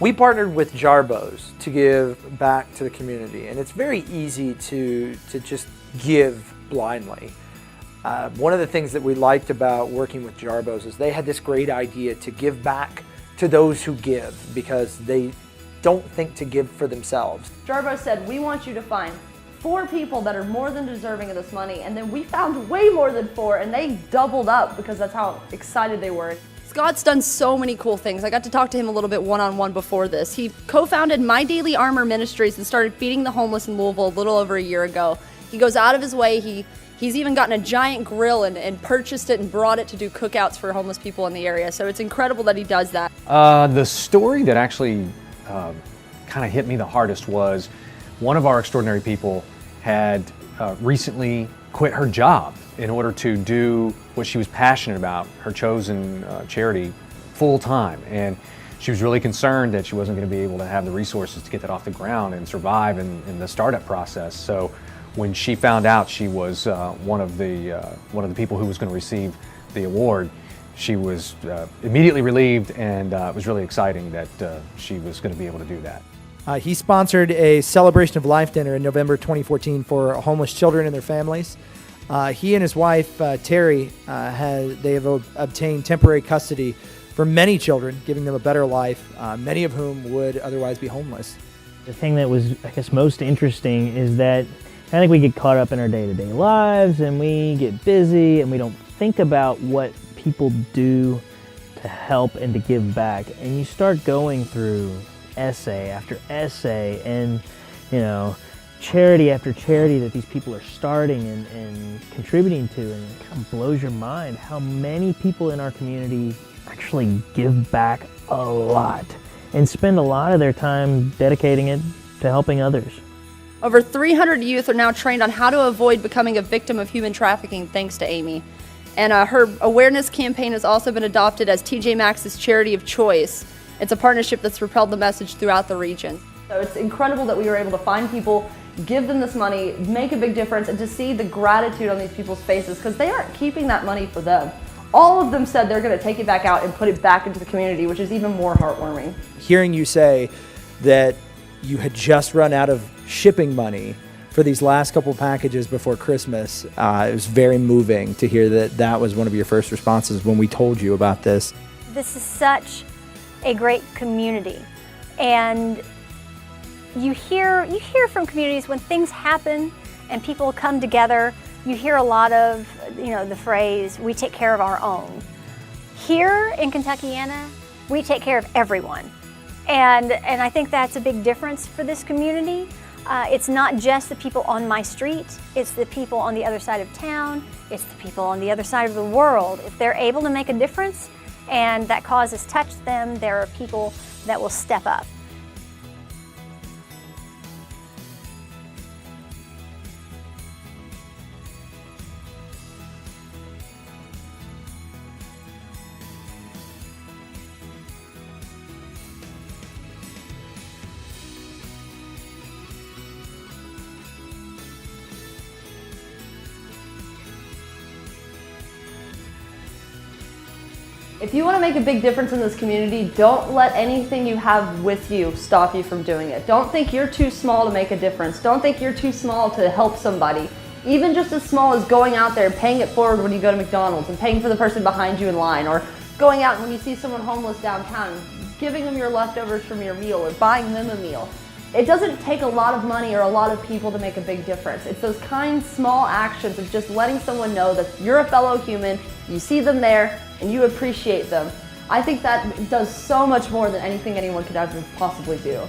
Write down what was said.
We partnered with Jarboe's to give back to the community, and it's very easy to just give blindly. One of the things that we liked about working with Jarboe's is they had this great idea to give back to those who give, because they don't think to give for themselves. Jarboe said, we want you to find 4 people that are more than deserving of this money, and then we found way more than 4, and they doubled up because that's how excited they were. Scott's done so many cool things. I got to talk to him a little bit one-on-one before this. He co-founded My Daily Armor Ministries and started feeding the homeless in Louisville a little over a year ago. He goes out of his way. He's even gotten a giant grill and purchased it and brought it to do cookouts for homeless people in the area. So it's incredible that he does that. The story that actually kind of hit me the hardest was one of our extraordinary people had recently quit her job in order to do what she was passionate about, her chosen charity, full time. And she was really concerned that she wasn't going to be able to have the resources to get that off the ground and survive in the startup process. So when she found out she was one of the people who was going to receive the award, she was immediately relieved, and it was really exciting that she was going to be able to do that. He sponsored a celebration of life dinner in November 2014 for homeless children and their families. He and his wife, Terry, have obtained temporary custody for many children, giving them a better life, many of whom would otherwise be homeless. The thing that was, I guess, most interesting is that I think we get caught up in our day-to-day lives, and we get busy, and we don't think about what people do to help and to give back. And you start going through essay after essay and, charity after charity that these people are starting and contributing to, and it kind of blows your mind how many people in our community actually give back a lot and spend a lot of their time dedicating it to helping others. Over 300 youth are now trained on how to avoid becoming a victim of human trafficking thanks to Amy. And her awareness campaign has also been adopted as TJ Maxx's charity of choice. It's a partnership that's propelled the message throughout the region. So it's incredible that we were able to find people, give them this money, make a big difference, and to see the gratitude on these people's faces, because they aren't keeping that money for them. All of them said they're going to take it back out and put it back into the community, which is even more heartwarming. Hearing you say that you had just run out of shipping money for these last couple packages before Christmas, it was very moving to hear that that was one of your first responses when we told you about this. This is such a great community, and you hear from communities when things happen and people come together, you hear a lot of the phrase, we take care of our own. Here in Kentuckiana, we take care of everyone, and I think that's a big difference for this community. It's not just the people on my street, it's the people on the other side of town, it's the people on the other side of the world. If they're able to make a difference and that cause has touched them, there are people that will step up. If you want to make a big difference in this community, don't let anything you have with you stop you from doing it. Don't think you're too small to make a difference. Don't think you're too small to help somebody. Even just as small as going out there and paying it forward when you go to McDonald's and paying for the person behind you in line, or going out when you see someone homeless downtown, giving them your leftovers from your meal or buying them a meal. It doesn't take a lot of money or a lot of people to make a big difference. It's those kind, small actions of just letting someone know that you're a fellow human, you see them there, and you appreciate them. I think that does so much more than anything anyone could ever possibly do.